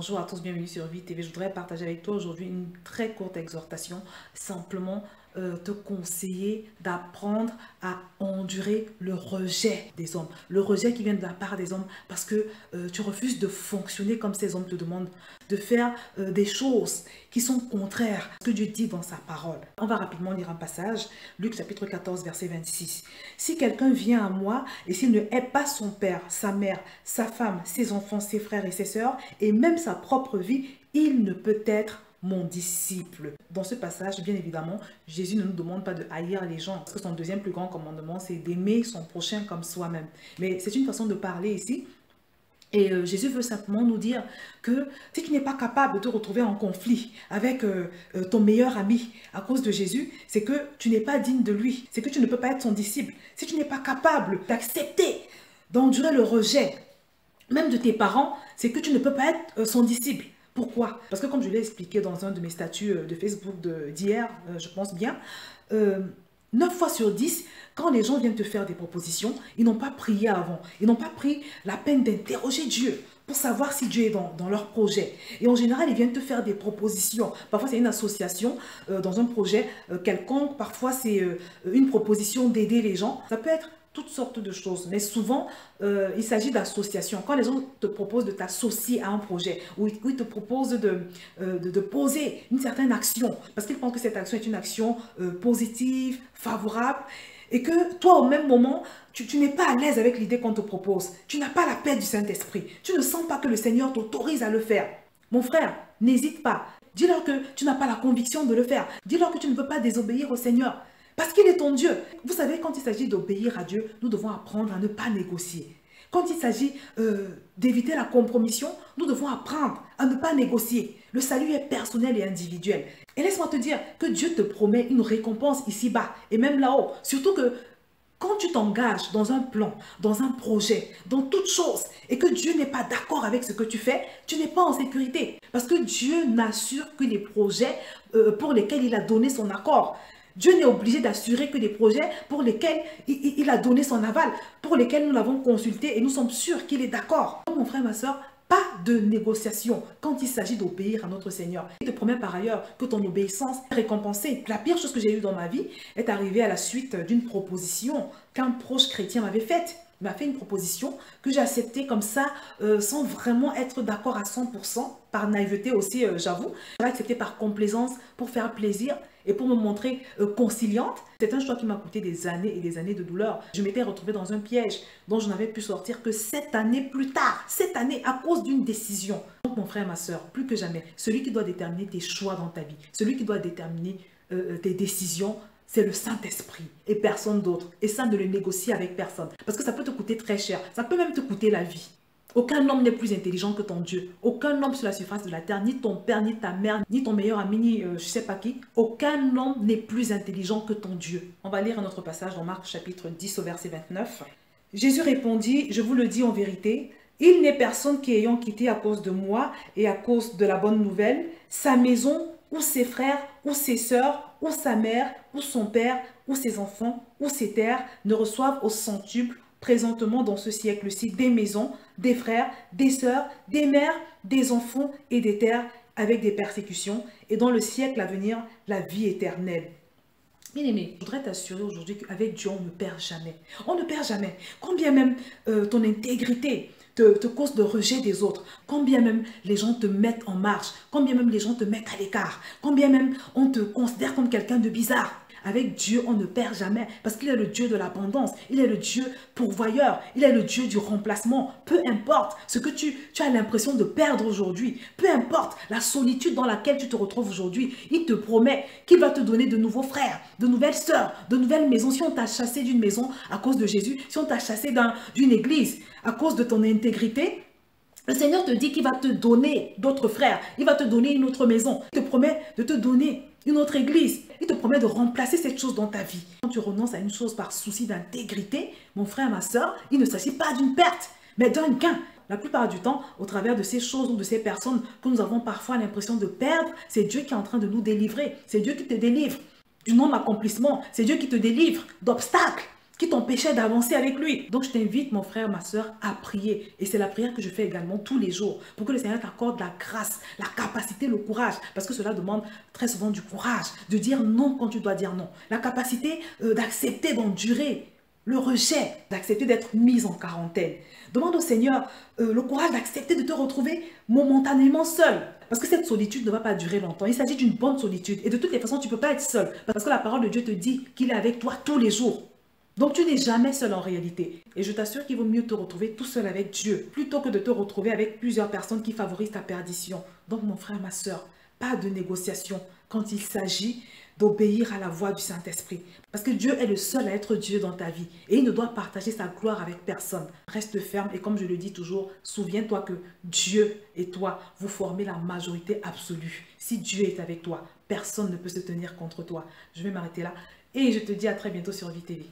Bonjour à tous, bienvenue sur Vie TV. Je voudrais partager avec toi aujourd'hui une très courte exhortation, simplement te conseiller d'apprendre à endurer le rejet des hommes. Le rejet qui vient de la part des hommes parce que tu refuses de fonctionner comme ces hommes te demandent, de faire des choses qui sont contraires à ce que Dieu dit dans sa parole. On va rapidement lire un passage, Luc chapitre 14, verset 26. Si quelqu'un vient à moi et s'il ne hait pas son père, sa mère, sa femme, ses enfants, ses frères et ses sœurs, et même sa propre vie, il ne peut être mon disciple. Dans ce passage, bien évidemment, Jésus ne nous demande pas de haïr les gens, parce que son deuxième plus grand commandement, c'est d'aimer son prochain comme soi-même. Mais c'est une façon de parler ici. Et Jésus veut simplement nous dire que si tu n'es pas capable de te retrouver en conflit avec ton meilleur ami à cause de Jésus, c'est que tu n'es pas digne de lui, c'est que tu ne peux pas être son disciple. Si tu n'es pas capable d'accepter, d'endurer le rejet, même de tes parents, c'est que tu ne peux pas être son disciple. Pourquoi? Parce que comme je l'ai expliqué dans un de mes statuts de Facebook d'hier, je pense bien, 9 fois sur 10, quand les gens viennent te faire des propositions, ils n'ont pas prié avant. Ils n'ont pas pris la peine d'interroger Dieu pour savoir si Dieu est dans leur projet. Et en général, ils viennent te faire des propositions. Parfois, c'est une association dans un projet quelconque. Parfois, c'est une proposition d'aider les gens. Ça peut être toutes sortes de choses, mais souvent il s'agit d'associations. Quand les gens te proposent de t'associer à un projet, ou ils te proposent de poser une certaine action, parce qu'ils pensent que cette action est une action positive, favorable, et que toi au même moment, tu n'es pas à l'aise avec l'idée qu'on te propose, tu n'as pas la paix du Saint-Esprit, tu ne sens pas que le Seigneur t'autorise à le faire. Mon frère, n'hésite pas, dis-leur que tu n'as pas la conviction de le faire, dis-leur que tu ne veux pas désobéir au Seigneur. Parce qu'il est ton Dieu. Vous savez, quand il s'agit d'obéir à Dieu, nous devons apprendre à ne pas négocier. Quand il s'agit d'éviter la compromission, nous devons apprendre à ne pas négocier. Le salut est personnel et individuel. Et laisse-moi te dire que Dieu te promet une récompense ici-bas et même là-haut. Surtout que quand tu t'engages dans un plan, dans un projet, dans toute chose, et que Dieu n'est pas d'accord avec ce que tu fais, tu n'es pas en sécurité. Parce que Dieu n'assure que les projets pour lesquels il a donné son accord. Dieu n'est obligé d'assurer que des projets pour lesquels il a donné son aval, pour lesquels nous l'avons consulté et nous sommes sûrs qu'il est d'accord. Mon frère, ma soeur, pas de négociation quand il s'agit d'obéir à notre Seigneur. Il te promet par ailleurs que ton obéissance est récompensée. La pire chose que j'ai eue dans ma vie est arrivée à la suite d'une proposition qu'un proche chrétien m'avait faite. Il m'a fait une proposition que j'ai acceptée comme ça, sans vraiment être d'accord à 100%, par naïveté aussi, j'avoue. J'ai accepté par complaisance, pour faire plaisir et pour me montrer conciliante. C'est un choix qui m'a coûté des années et des années de douleur. Je m'étais retrouvée dans un piège dont je n'avais pu sortir que 7 années plus tard. 7 années à cause d'une décision. Donc mon frère, ma soeur, plus que jamais, celui qui doit déterminer tes choix dans ta vie, celui qui doit déterminer tes décisions, c'est le Saint-Esprit et personne d'autre. Et ça, ne le négocie avec personne. Parce que ça peut te coûter très cher. Ça peut même te coûter la vie. Aucun homme n'est plus intelligent que ton Dieu. Aucun homme sur la surface de la terre, ni ton père, ni ta mère, ni ton meilleur ami, ni je sais pas qui. Aucun homme n'est plus intelligent que ton Dieu. On va lire un autre passage dans Marc chapitre 10 au verset 29. Jésus répondit, je vous le dis en vérité, il n'est personne qui ayant quitté à cause de moi et à cause de la bonne nouvelle, sa maison ou ses frères ou ses sœurs ou sa mère ou son père ou ses enfants ou ses terres ne reçoivent au centuple présentement dans ce siècle-ci des maisons, des frères, des sœurs, des mères, des enfants et des terres avec des persécutions et dans le siècle à venir, la vie éternelle. Bien aimé, je voudrais t'assurer aujourd'hui qu'avec Dieu, on ne perd jamais. On ne perd jamais. Combien même ton intégrité te cause de rejet des autres, combien même les gens te mettent en marche, combien même les gens te mettent à l'écart, combien même on te considère comme quelqu'un de bizarre. Avec Dieu, on ne perd jamais parce qu'il est le Dieu de l'abondance, il est le Dieu pourvoyeur, il est le Dieu du remplacement. Peu importe ce que tu as l'impression de perdre aujourd'hui, peu importe la solitude dans laquelle tu te retrouves aujourd'hui, il te promet qu'il va te donner de nouveaux frères, de nouvelles sœurs, de nouvelles maisons. Si on t'a chassé d'une maison à cause de Jésus, si on t'a chassé d'une église à cause de ton intégrité, le Seigneur te dit qu'il va te donner d'autres frères, il va te donner une autre maison, il te promet de te donner une autre église. Il te promet de remplacer cette chose dans ta vie. Quand tu renonces à une chose par souci d'intégrité, mon frère, ma soeur, il ne s'agit pas d'une perte, mais d'un gain. La plupart du temps, au travers de ces choses ou de ces personnes que nous avons parfois l'impression de perdre, c'est Dieu qui est en train de nous délivrer. C'est Dieu qui te délivre du non-accomplissement. C'est Dieu qui te délivre d'obstacles qui t'empêchait d'avancer avec lui. Donc je t'invite, mon frère, ma soeur, à prier. Et c'est la prière que je fais également tous les jours pour que le Seigneur t'accorde la grâce, la capacité, le courage. Parce que cela demande très souvent du courage, de dire non quand tu dois dire non. La capacité d'accepter, d'endurer le rejet, d'accepter d'être mise en quarantaine. Demande au Seigneur le courage d'accepter de te retrouver momentanément seul. Parce que cette solitude ne va pas durer longtemps. Il s'agit d'une bonne solitude. Et de toutes les façons, tu ne peux pas être seul. Parce que la parole de Dieu te dit qu'il est avec toi tous les jours. Donc tu n'es jamais seul en réalité. Et je t'assure qu'il vaut mieux te retrouver tout seul avec Dieu, plutôt que de te retrouver avec plusieurs personnes qui favorisent ta perdition. Donc mon frère, ma soeur, pas de négociation quand il s'agit d'obéir à la voix du Saint-Esprit. Parce que Dieu est le seul à être Dieu dans ta vie. Et il ne doit partager sa gloire avec personne. Reste ferme et comme je le dis toujours, souviens-toi que Dieu et toi, vous formez la majorité absolue. Si Dieu est avec toi, personne ne peut se tenir contre toi. Je vais m'arrêter là et je te dis à très bientôt sur VTV.